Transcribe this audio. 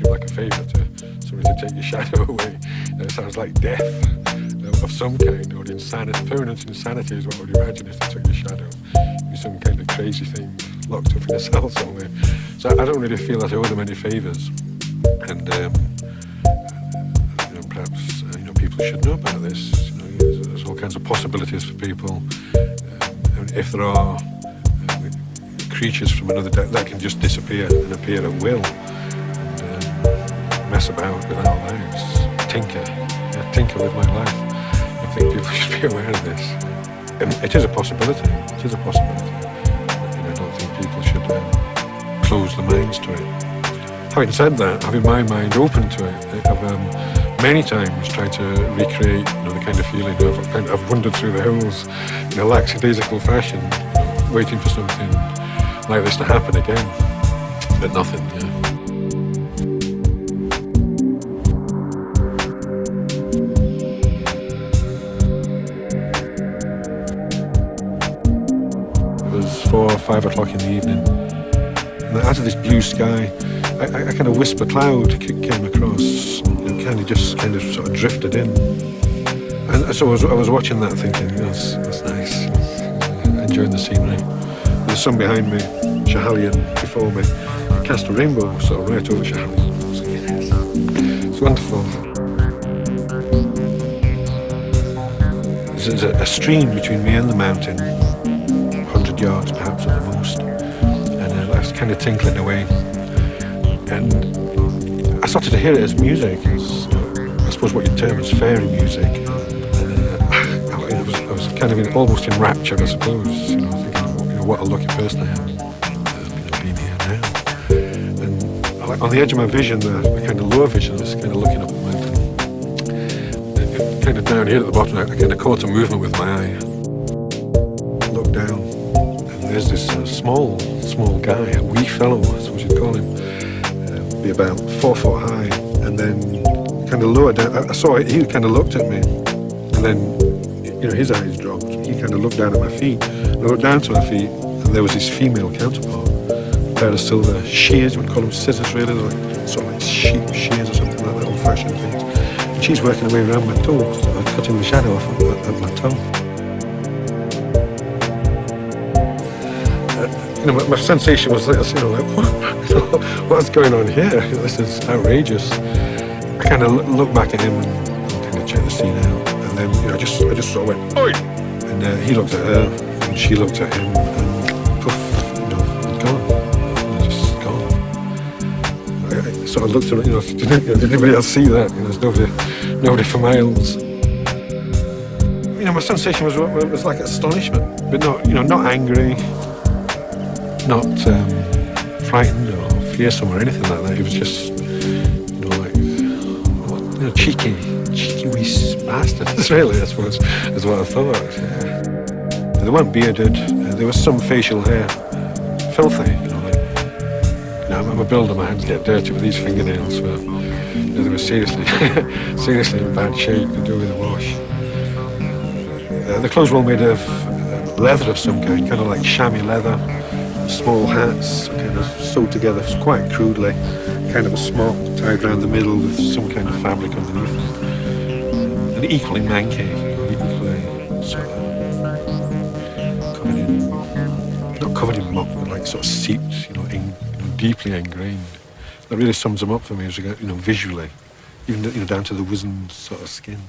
seem like a favour to somebody to take your shadow away. It sounds like death of some kind, or insanity. Permanent insanity is what I would imagine if they took your shadow. It'd be some kind of crazy thing locked up in a cell somewhere. So I don't really feel that I owe them any favours. And perhaps people should know about this. There's all kinds of possibilities for people. And if there are creatures from another that can just disappear and appear at will and mess about with our lives, tinker with my life. I think people should be aware of this. And it is a possibility. It is a possibility. I don't think people should close their minds to it. Having said that, having my mind open to it, I've many times tried to recreate the kind of feeling I've wandered through the hills in a lackadaisical fashion, waiting for something like this to happen again, but nothing. It was 4 or 5 o'clock in the evening, and out of this blue sky, a kind of wisp of cloud came across, kind of sort of drifted in, and so I was watching that, thinking, that's nice, enjoying the scenery. The sun behind me, Schiehallion before me, cast a rainbow sort of right over Schiehallion. It's wonderful. There's a stream between me and the mountain, 100 yards perhaps at the most, and I was kind of tinkling away. And I started to hear it as music, as, I suppose what you'd term as fairy music. And I was kind of almost enraptured, I suppose, thinking, what a lucky person I am, being here now. And on the edge of my vision, the kind of lower vision, I was kind of looking up the mountain. And kind of down here at the bottom, I kind of caught a movement with my eye. Looked down, and there's this small guy, a wee fellow, I suppose you'd call him. Be about 4 foot high, and then kind of lower down. I saw it, he kind of looked at me, and then, his eyes dropped. He kind of looked down at my feet. I looked down to my feet, and there was his female counterpart, a pair of silver shears, you would call them scissors really, sort of like sheep shears or something like that, old-fashioned things. And she's working her way around my toe, so I'm cutting the shadow off at my toe. My sensation was this, what's going on here? This is outrageous. I kind of looked back at him and kind of checked the scene out, and then I just sort of went, oi! And he looked at her, and she looked at him, and poof, gone. Just gone. I sort of looked around, did anybody else see that? There's nobody for miles. My sensation was like astonishment, but not angry. Not frightened or fearsome or anything like that. It was just, cheeky wee bastards, really, I suppose, is what I thought. Yeah. They weren't bearded. There was some facial hair. Filthy, I'm a builder, my hands get dirty with these fingernails, but they were seriously in bad shape, to do with a wash. The clothes were all made of leather of some kind of like chamois leather. Small hats, kind of sewed together quite crudely, kind of a smock tied around the middle with some kind of fabric underneath it. And equally manky, equally sort of covered in muck, but like sort of seeped, deeply ingrained. That really sums them up for me, as visually, even down to the wizened sort of skin.